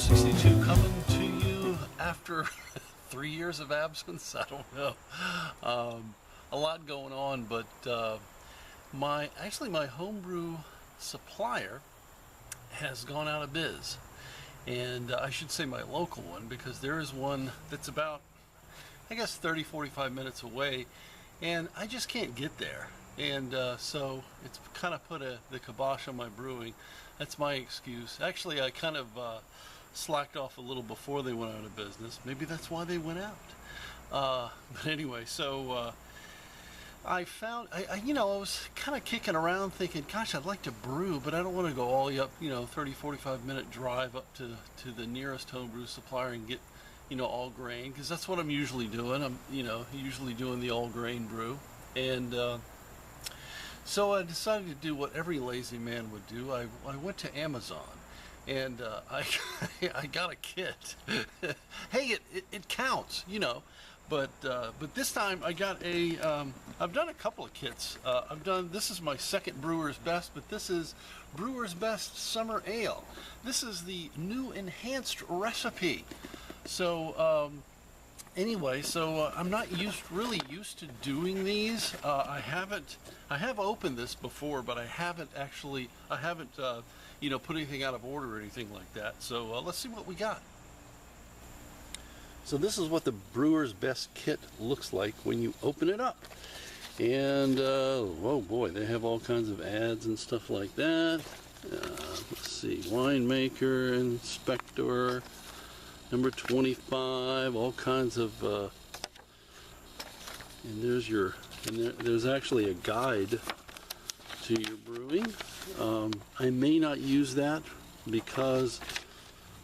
62 coming to you after 3 years of absence. I don't know. A lot going on, but my homebrew supplier has gone out of biz. And I should say my local one, because there is one that's about, I guess, 30-45 minutes away, and I just can't get there. And so it's kind of put the kibosh on my brewing. That's my excuse. Actually, I kind of slacked off a little before they went out of business. Maybe that's why they went out. But anyway, so I found, I was kind of kicking around thinking, gosh, I'd like to brew, but I don't want to go all the way up, 30-45 minute drive up to the nearest homebrew supplier and get, all grain, because that's what I'm usually doing. I'm, usually doing the all grain brew. And so I decided to do what every lazy man would do. I went to Amazon, and I got a kit. Hey, it counts, But this time I got I've done a couple of kits. This is my second Brewer's Best, but this is Brewer's Best Summer Ale. This is the new enhanced recipe. So anyway, I'm not really used to doing these. I have opened this before, but I haven't put anything out of order or anything like that. So let's see what we got. So this is what the Brewer's Best kit looks like when you open it up. And, oh boy, they have all kinds of ads and stuff like that. Let's see, winemaker, inspector, number 25, all kinds of, and there's actually a guide to your brewing. I may not use that because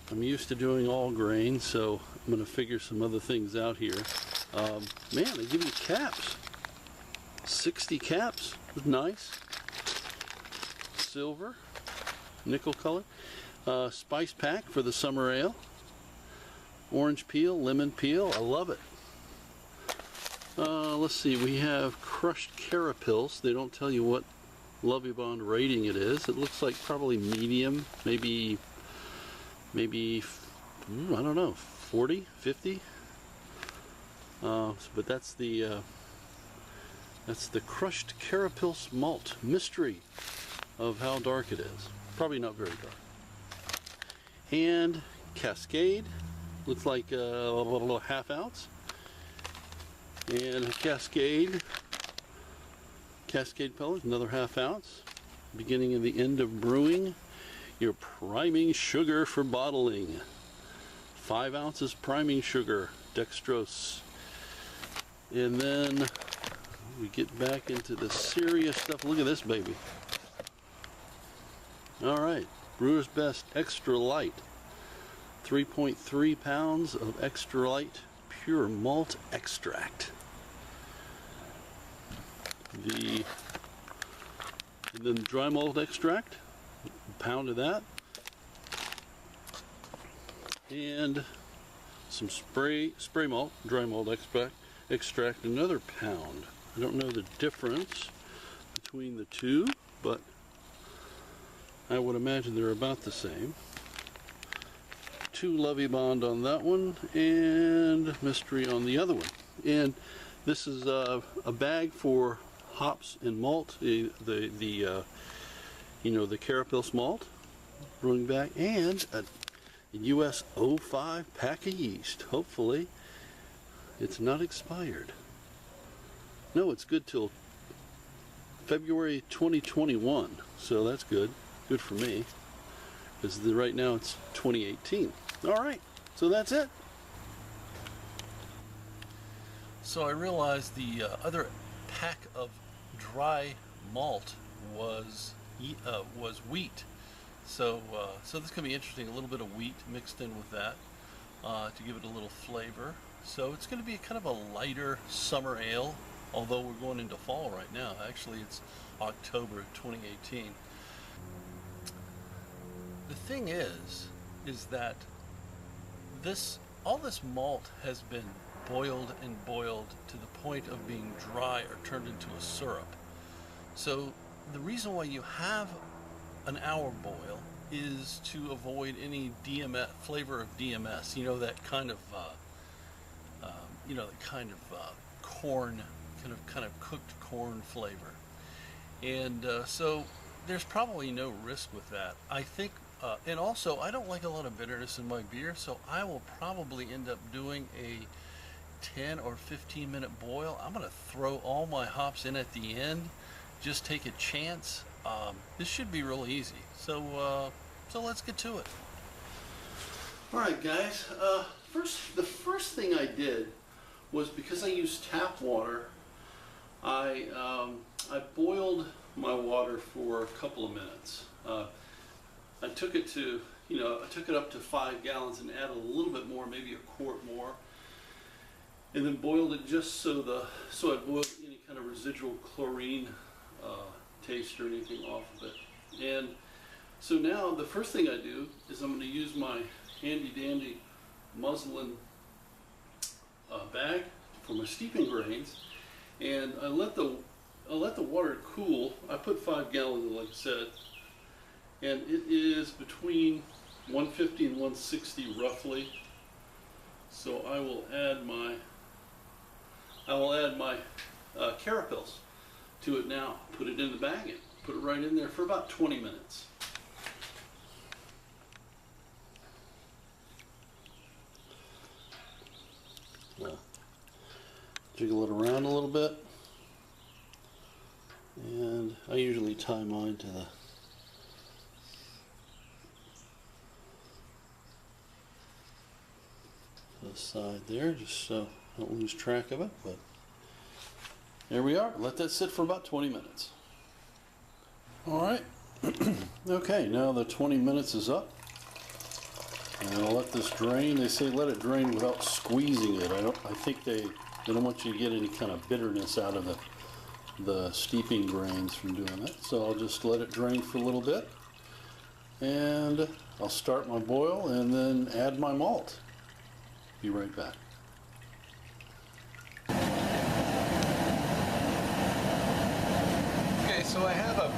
I'm used to doing all grain, so I'm going to figure some other things out here. Man, they give you caps. 60 caps. Nice. Silver. Nickel color. Spice pack for the summer ale. Orange peel, lemon peel. I love it. Let's see. We have crushed carapils. They don't tell you what Lovey Bond rating it is. It looks like probably medium. Maybe I don't know, 40, 50. But that's the crushed carapils malt. Mystery of how dark it is. Probably not very dark. And Cascade, looks like a little half ounce. And a Cascade pellet, another half ounce. Beginning and the end of brewing. Your priming sugar for bottling. 5 ounces priming sugar, dextrose. And then we get back into the serious stuff. Look at this baby. Alright, Brewer's Best Extra Light. 3.3 pounds of extra light pure malt extract. And then dry malt extract. A pound of that, and some spray malt, dry malt extract, another pound. I don't know the difference between the two, but I would imagine they're about the same. 2 Lovey Bond on that one, and Mystery on the other one. And this is a bag for hops and malt. The carapils malt, brewing bag, and a US 05 pack of yeast. Hopefully, it's not expired. No, it's good till February 2021, so that's good. Good for me, because right now it's 2018. All right, so that's it. So I realized the other pack of dry malt was wheat. So this is going to be interesting. A little bit of wheat mixed in with that to give it a little flavor. So it's going to be kind of a lighter summer ale, although we're going into fall right now. Actually, it's October 2018. The thing is that all this malt has been boiled and boiled to the point of being dry or turned into a syrup. So the reason why you have an hour boil is to avoid any DMS flavor of DMS. You know, that kind of corn, kind of cooked corn flavor. And so there's probably no risk with that. I think, and also I don't like a lot of bitterness in my beer, so I will probably end up doing a 10 or 15 minute boil. I'm going to throw all my hops in at the end, just take a chance. This should be real easy. So let's get to it. All right, guys. The first thing I did was, because I used tap water, I boiled my water for a couple of minutes. I took it to, I took it up to 5 gallons and added a little bit more, maybe a quart more, and then boiled it just so I boiled any kind of residual chlorine taste or anything off of it. And so now the first thing I do is I'm going to use my handy dandy muslin bag for my steeping grains, and I let the water cool. I put 5 gallons in, like I said, and it is between 150 and 160 roughly. So I will add my carapils to it now. Put it in the bag and put it right in there for about 20 minutes. Jiggle it around a little bit, and I usually tie mine to the side there, just so I don't lose track of it. But there we are. Let that sit for about 20 minutes. All right. Okay, now the 20 minutes is up, and I'll let this drain. They say let it drain without squeezing it. I think they don't want you to get any kind of bitterness out of the steeping grains from doing that. So I'll just let it drain for a little bit, and I'll start my boil and then add my malt. Be right back. Okay, so I have a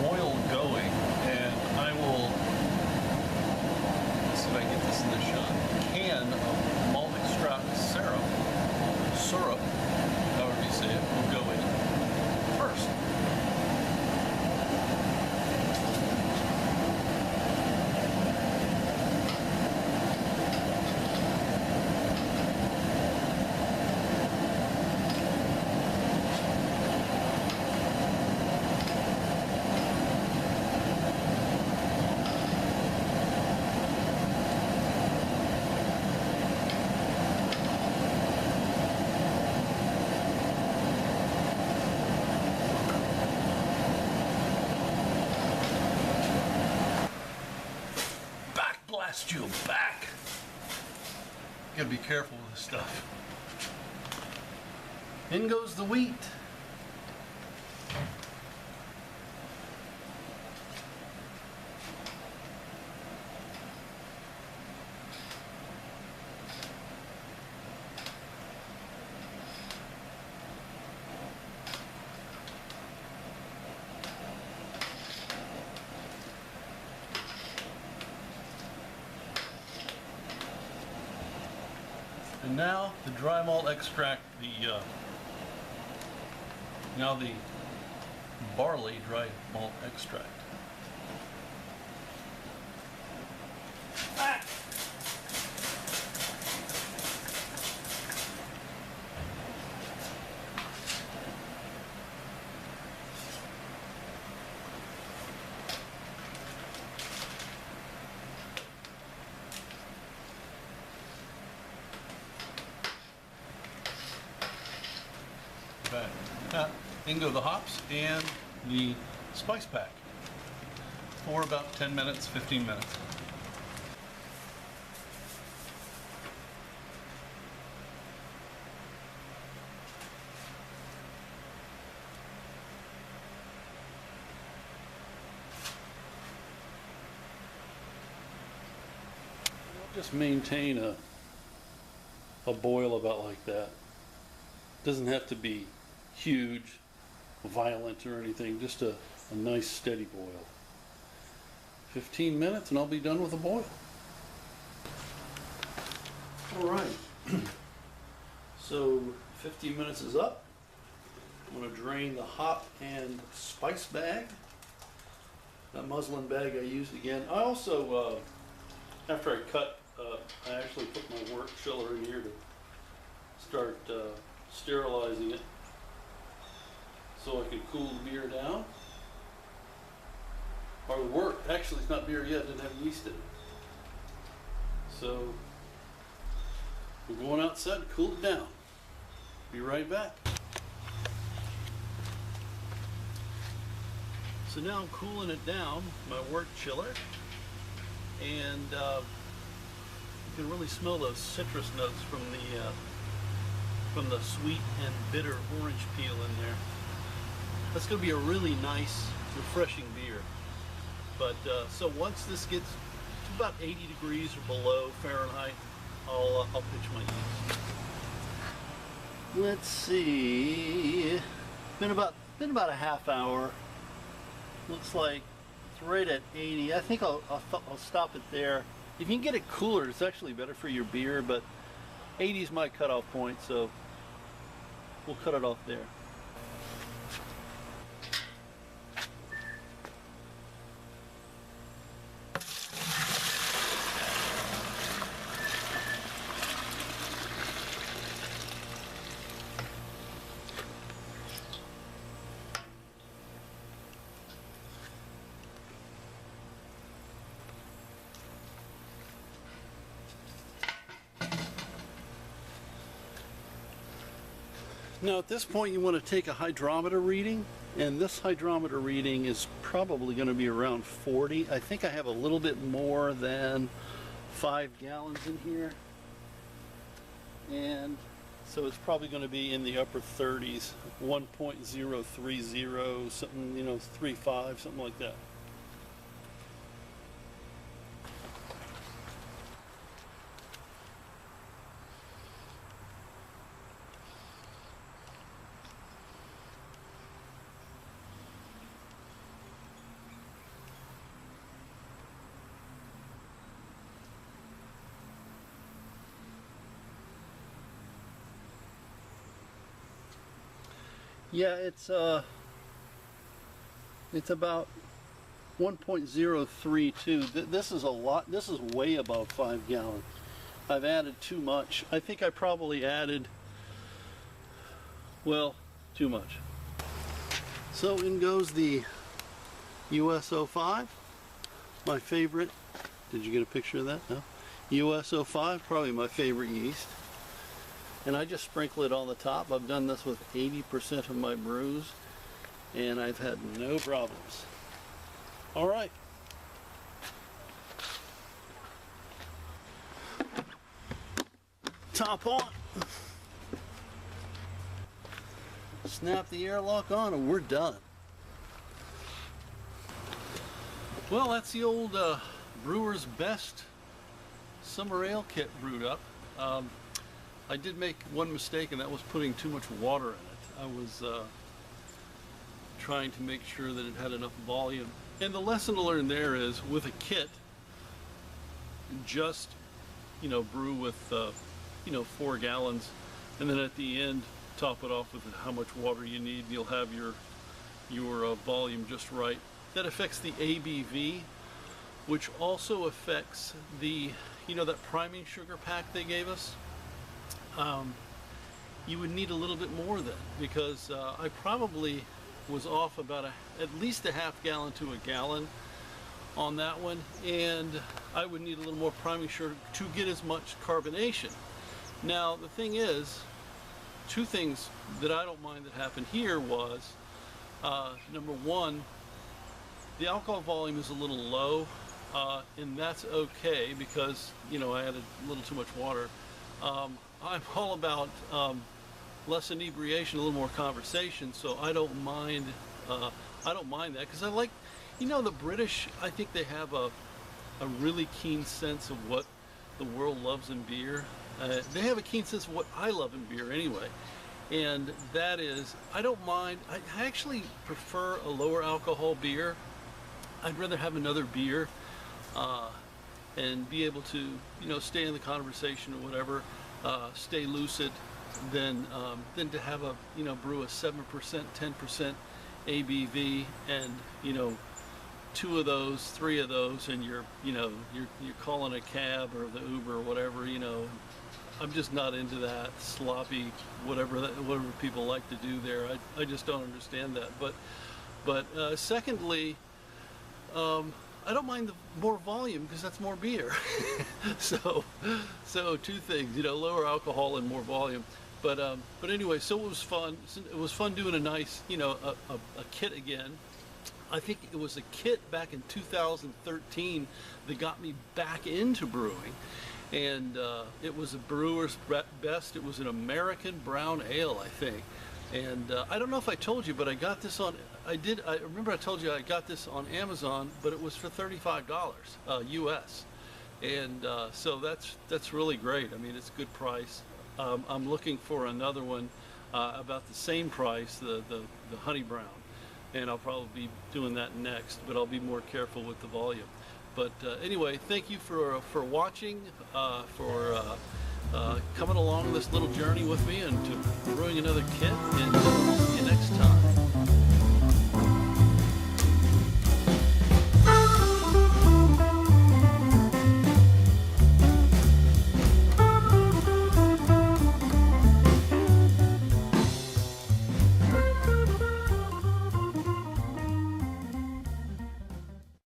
boil going, and I will, let's see if I can get this in the shot, can of malt extract syrup, however you say it, will go in first. Blast you back. You gotta be careful with this stuff. In goes the wheat. And now the dry malt extract, the barley dry malt extract. Ah! In go the hops and the spice pack for about 10 minutes, 15 minutes. Just maintain a boil about like that. Doesn't have to be huge, violent or anything, just a nice steady boil. 15 minutes and I'll be done with the boil. All right, so 15 minutes is up. I'm going to drain the hop and spice bag. That muslin bag I used again. I also, after I cut, I actually put my wort chiller in here to start sterilizing it so I can cool the beer down. Or the wort, actually it's not beer yet, it didn't have yeast in it. So we're going outside to cool it down. Be right back. So now I'm cooling it down, my wort chiller, and you can really smell those citrus notes from the sweet and bitter orange peel in there. That's going to be a really nice, refreshing beer. But so once this gets to about 80 degrees or below Fahrenheit, I'll pitch my yeast. Let's see. Been about a half hour. Looks like it's right at 80. I think I'll stop it there. If you can get it cooler, it's actually better for your beer, but 80 is my cutoff point, so we'll cut it off there. Now at this point you want to take a hydrometer reading, and this hydrometer reading is probably going to be around 40. I think I have a little bit more than 5 gallons in here, and so it's probably going to be in the upper 30s, 1.030, something, 35, something like that. Yeah, it's about 1.032. This is a lot. This is way above 5 gallons. I've added too much. I think I probably added, well, too much. So in goes the US-05, my favorite. Did you get a picture of that? No? US-05, probably my favorite yeast. And I just sprinkle it on the top. I've done this with 80% of my brews, and I've had no problems. All right. Top on. Snap the airlock on, and we're done. Well, that's the old Brewer's Best Summer Ale kit brewed up. I did make one mistake, and that was putting too much water in it. I was trying to make sure that it had enough volume. And the lesson to learn there is, with a kit, just, brew with, 4 gallons, and then at the end, top it off with how much water you need. You'll have your volume just right. That affects the ABV, which also affects the, that priming sugar pack they gave us. You would need a little bit more then, because I probably was off about at least a half gallon to a gallon on that one, and I would need a little more priming sugar to get as much carbonation. Now the thing is, two things that I don't mind that happened here was, number one, the alcohol volume is a little low, and that's okay because I added a little too much water. I'm all about less inebriation, a little more conversation, so I don't mind. I don't mind that, because I like, the British. I think they have a really keen sense of what the world loves in beer. They have a keen sense of what I love in beer anyway, and that is, I don't mind. I actually prefer a lower alcohol beer. I'd rather have another beer and be able to, stay in the conversation or whatever, stay lucid, than to have a, brew a 7%, 10% ABV, and, two of those, three of those, and you're calling a cab or the Uber or whatever, I'm just not into that sloppy, whatever people like to do there. I just don't understand that. But secondly, I don't mind the more volume because that's more beer. so two things, lower alcohol and more volume. But anyway, so it was fun. It was fun doing a nice, a kit again. I think it was a kit back in 2013 that got me back into brewing. And it was a Brewer's Best. It was an American brown ale, I think. And I don't know if I told you, but I got this on, I remember I told you I got this on Amazon, but it was for $35 US. And so that's really great. I mean, it's a good price. I'm looking for another one about the same price, the honey brown. And I'll probably be doing that next, but I'll be more careful with the volume. But anyway, thank you for watching, for coming along this little journey with me and to brewing another kit, and see you next time.